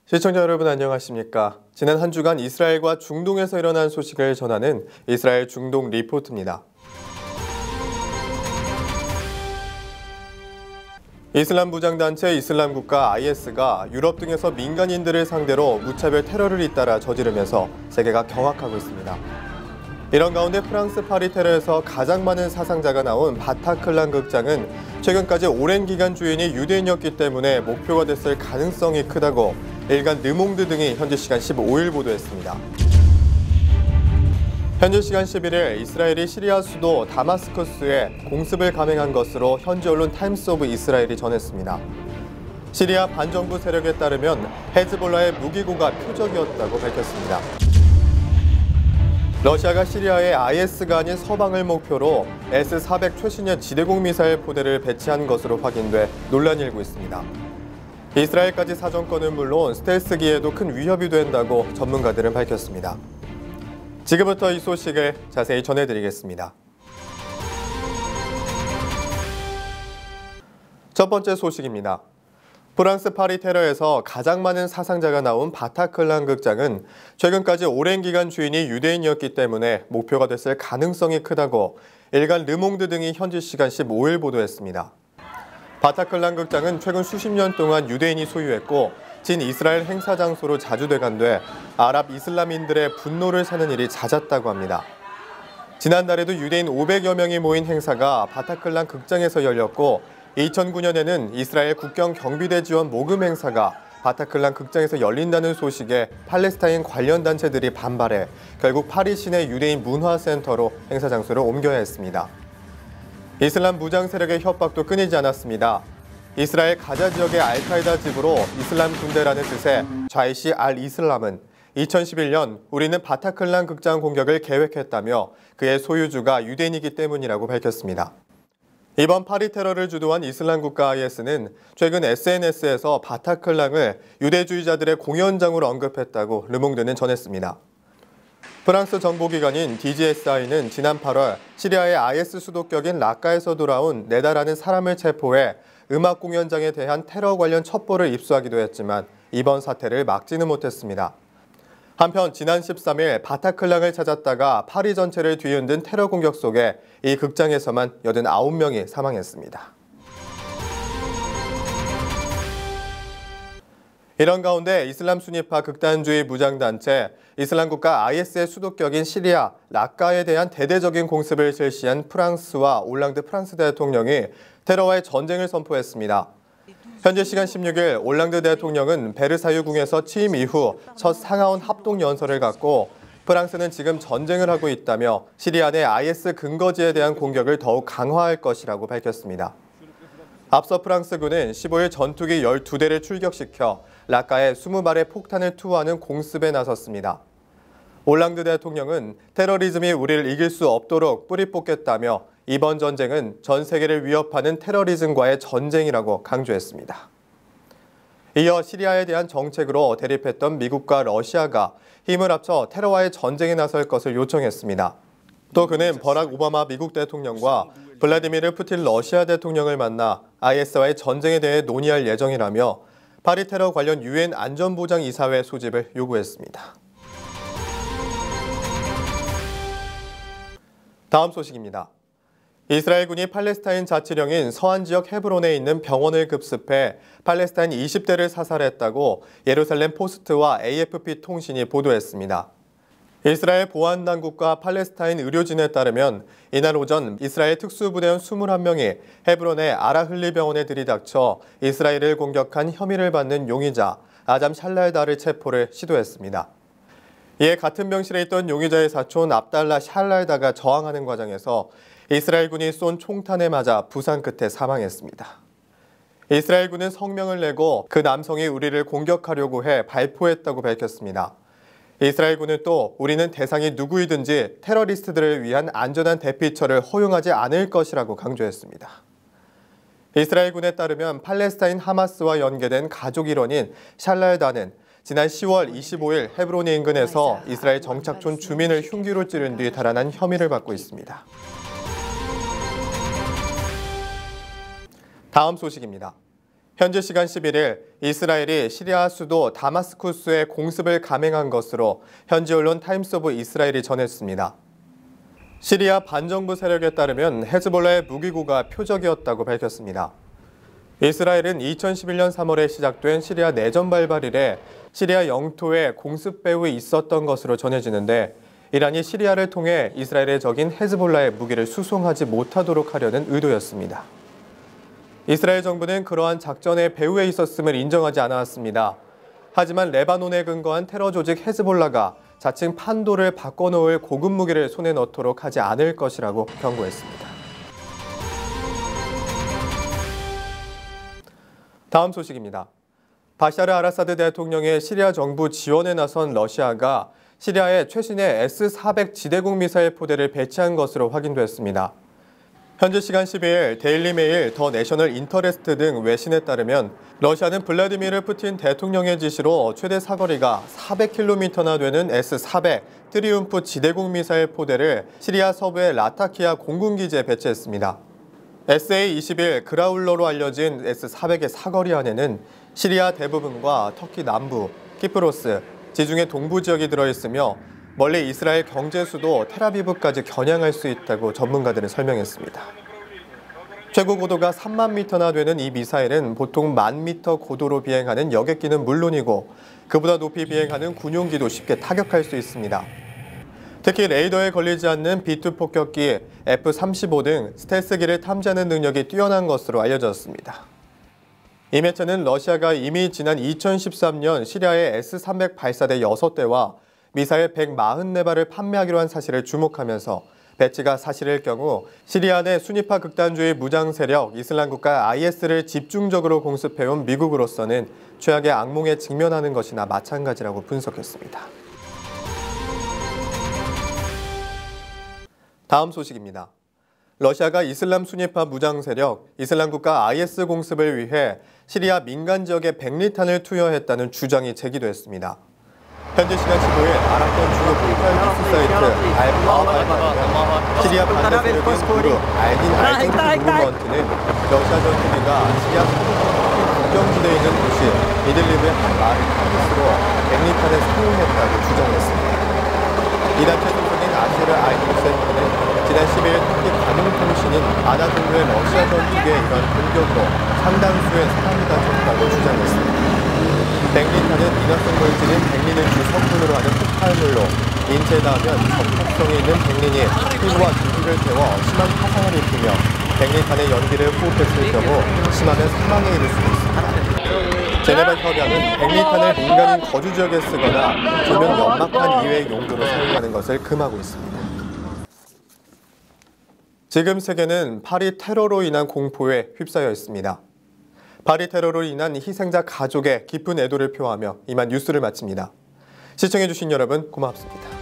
시청자 여러분 안녕하십니까? 지난 한 주간 이스라엘과 중동에서 일어난 소식을 전하는 이스라엘 중동 리포트입니다. 이슬람 무장단체 이슬람국가 IS가 유럽 등에서 민간인들을 상대로 무차별 테러를 잇따라 저지르면서 세계가 경악하고 있습니다. 이런 가운데 프랑스 파리 테러에서 가장 많은 사상자가 나온 바타클란 극장은 최근까지 오랜 기간 주인이 유대인이었기 때문에 목표가 됐을 가능성이 크다고 일간 르몽드 등이 현지 시간 15일 보도했습니다. 현지 시간 11일 이스라엘이 시리아 수도 다마스커스에 공습을 감행한 것으로 현지 언론 타임스 오브 이스라엘이 전했습니다. 시리아 반정부 세력에 따르면 헤즈볼라의 무기고가 표적이었다고 밝혔습니다. 러시아가 시리아의 IS가 아닌 서방을 목표로 S-400 최신형 지대공 미사일 포대를 배치한 것으로 확인돼 논란이 일고 있습니다. 이스라엘까지 사정권은 물론 스텔스기에도 큰 위협이 된다고 전문가들은 밝혔습니다. 지금부터 이 소식을 자세히 전해드리겠습니다. 첫 번째 소식입니다. 프랑스 파리 테러에서 가장 많은 사상자가 나온 바타클란 극장은 최근까지 오랜 기간 주인이 유대인이었기 때문에 목표가 됐을 가능성이 크다고 일간 르몽드 등이 현지 시간 15일 보도했습니다. 바타클란 극장은 최근 수십 년 동안 유대인이 소유했고 친이스라엘 행사 장소로 자주 되간돼 아랍 이슬람인들의 분노를 사는 일이 잦았다고 합니다. 지난달에도 유대인 500여 명이 모인 행사가 바타클란 극장에서 열렸고 2009년에는 이스라엘 국경 경비대 지원 모금 행사가 바타클란 극장에서 열린다는 소식에 팔레스타인 관련 단체들이 반발해 결국 파리 시내 유대인 문화센터로 행사 장소를 옮겨야 했습니다. 이슬람 무장 세력의 협박도 끊이지 않았습니다. 이스라엘 가자 지역의 알카에다 집으로 이슬람 군대라는 뜻의 좌이시 알-이슬람은 2011년 우리는 바타클란 극장 공격을 계획했다며 그의 소유주가 유대인이기 때문이라고 밝혔습니다. 이번 파리 테러를 주도한 이슬람 국가 IS는 최근 SNS에서 바타클란을 유대주의자들의 공연장으로 언급했다고 르몽드는 전했습니다. 프랑스 정보기관인 DGSI는 지난 8월 시리아의 IS 수도격인 라카에서 돌아온 네다라는 사람을 체포해 음악 공연장에 대한 테러 관련 첩보를 입수하기도 했지만 이번 사태를 막지는 못했습니다. 한편 지난 13일 바타클란을 찾았다가 파리 전체를 뒤흔든 테러 공격 속에 이 극장에서만 89명이 사망했습니다. 이런 가운데 이슬람 순위파 극단주의 무장단체 이슬람국가 IS의 수도격인 시리아 라카에 대한 대대적인 공습을 실시한 프랑스와 올랑드 프랑스 대통령이 테러와의 전쟁을 선포했습니다. 현지 시간 16일 올랑드 대통령은 베르사유궁에서 취임 이후 첫 상하원 합동연설을 갖고 프랑스는 지금 전쟁을 하고 있다며 시리아 내 IS 근거지에 대한 공격을 더욱 강화할 것이라고 밝혔습니다. 앞서 프랑스군은 15일 전투기 12대를 출격시켜 라카에 20발의 폭탄을 투하하는 공습에 나섰습니다. 올랑드 대통령은 테러리즘이 우리를 이길 수 없도록 뿌리 뽑겠다며 이번 전쟁은 전 세계를 위협하는 테러리즘과의 전쟁이라고 강조했습니다. 이어 시리아에 대한 정책으로 대립했던 미국과 러시아가 힘을 합쳐 테러와의 전쟁에 나설 것을 요청했습니다. 또 그는 버락 오바마 미국 대통령과 블라디미르 푸틴 러시아 대통령을 만나 IS와의 전쟁에 대해 논의할 예정이라며 파리 테러 관련 유엔 안전보장이사회 소집을 요구했습니다. 다음 소식입니다. 이스라엘군이 팔레스타인 자치령인 서안 지역 헤브론에 있는 병원을 급습해 팔레스타인 20대를 사살했다고 예루살렘 포스트와 AFP 통신이 보도했습니다. 이스라엘 보안당국과 팔레스타인 의료진에 따르면 이날 오전 이스라엘 특수부대원 21명이 헤브론의 아라흘리 병원에 들이닥쳐 이스라엘을 공격한 혐의를 받는 용의자 아잠 샬랄다를 체포를 시도했습니다. 이에 같은 병실에 있던 용의자의 사촌 압달라 샬랄다가 저항하는 과정에서 이스라엘군이 쏜 총탄에 맞아 부상 끝에 사망했습니다. 이스라엘군은 성명을 내고 그 남성이 우리를 공격하려고 해 발포했다고 밝혔습니다. 이스라엘군은 또 우리는 대상이 누구이든지 테러리스트들을 위한 안전한 대피처를 허용하지 않을 것이라고 강조했습니다. 이스라엘군에 따르면 팔레스타인 하마스와 연계된 가족 일원인 샬랄다는 지난 10월 25일 헤브론 인근에서 이스라엘 정착촌 주민을 흉기로 찌른 뒤 달아난 혐의를 받고 있습니다. 다음 소식입니다. 현지 시간 11일 이스라엘이 시리아 수도 다마스쿠스에 공습을 감행한 것으로 현지 언론 타임스 오브 이스라엘이 전했습니다. 시리아 반정부 세력에 따르면 헤즈볼라의 무기고가 표적이었다고 밝혔습니다. 이스라엘은 2011년 3월에 시작된 시리아 내전 발발 이래 시리아 영토에 공습 배후 있었던 것으로 전해지는데 이란이 시리아를 통해 이스라엘의 적인 헤즈볼라의 무기를 수송하지 못하도록 하려는 의도였습니다. 이스라엘 정부는 그러한 작전의 배후에 있었음을 인정하지 않았습니다. 하지만 레바논에 근거한 테러 조직 헤즈볼라가 자칭 판도를 바꿔놓을 고급 무기를 손에 넣도록 하지 않을 것이라고 경고했습니다. 다음 소식입니다. 바샤르 아라사드 대통령의 시리아 정부 지원에 나선 러시아가 시리아에 최신의 S-400 지대공 미사일 포대를 배치한 것으로 확인됐습니다. 현지 시간 12일 데일리 메일, 더 내셔널 인터레스트 등 외신에 따르면 러시아는 블라디미르 푸틴 대통령의 지시로 최대 사거리가 400km나 되는 S-400 트리움프 지대공 미사일 포대를 시리아 서부의 라타키아 공군기지에 배치했습니다. SA-21 그라울러로 알려진 S-400의 사거리 안에는 시리아 대부분과 터키 남부, 키프로스, 지중해 동부 지역이 들어있으며 멀리 이스라엘 경제 수도 텔아비브까지 겨냥할 수 있다고 전문가들은 설명했습니다. 최고 고도가 3만 미터나 되는 이 미사일은 보통 1000m 고도로 비행하는 여객기는 물론이고 그보다 높이 비행하는 군용기도 쉽게 타격할 수 있습니다. 특히 레이더에 걸리지 않는 B-2 폭격기 F-35 등 스텔스기를 탐지하는 능력이 뛰어난 것으로 알려졌습니다. 이 매체는 러시아가 이미 지난 2013년 시리아의 S-300 발사대 6대와 미사일 144발을 판매하기로 한 사실을 주목하면서 배치가 사실일 경우 시리아 내 순위파 극단주의 무장 세력 이슬람국가 IS를 집중적으로 공습해온 미국으로서는 최악의 악몽에 직면하는 것이나 마찬가지라고 분석했습니다. 다음 소식입니다. 러시아가 이슬람 순위파 무장 세력 이슬람국가 IS 공습을 위해 시리아 민간 지역에 100리탄을 투여했다는 주장이 제기됐습니다. 현지 시간 15일 아랍권 주요 포털 뉴스 사이트 알바하바에 시리아 반대 세력인 그룹 알딘 무브먼트는 러시아 전투기가 시리아 서부 국경지대에 있는 도시 이들리브의 한 마을 카리스로 100리탄을 사용했다고 주장했습니다. 이 단체 소속인 아세르 아이센터는 지난 10일 터키 관용통신인 아나돌루의 러시아 전투기의 이런 공격으로 상당수의 사람이 다쳤다고 주장했습니다. 100리탄은 인화성 물질인 백린을 주 성분으로 하는 폭발물로 인체에 닿으면 접촉성이 있는 백린이 피부와 두피를 태워 심한 화상을 입히며 100리탄의 연기를 호흡했을 경우 심하면 사망에 이를 수도 있습니다. 제네바 협약은 100리탄을 민간인 거주 지역에 쓰거나 조명 연막판 이외의 용도로 사용하는 것을 금하고 있습니다. 지금 세계는 파리 테러로 인한 공포에 휩싸여 있습니다. 파리 테러로 인한 희생자 가족의 깊은 애도를 표하며 이만 뉴스를 마칩니다. 시청해주신 여러분 고맙습니다.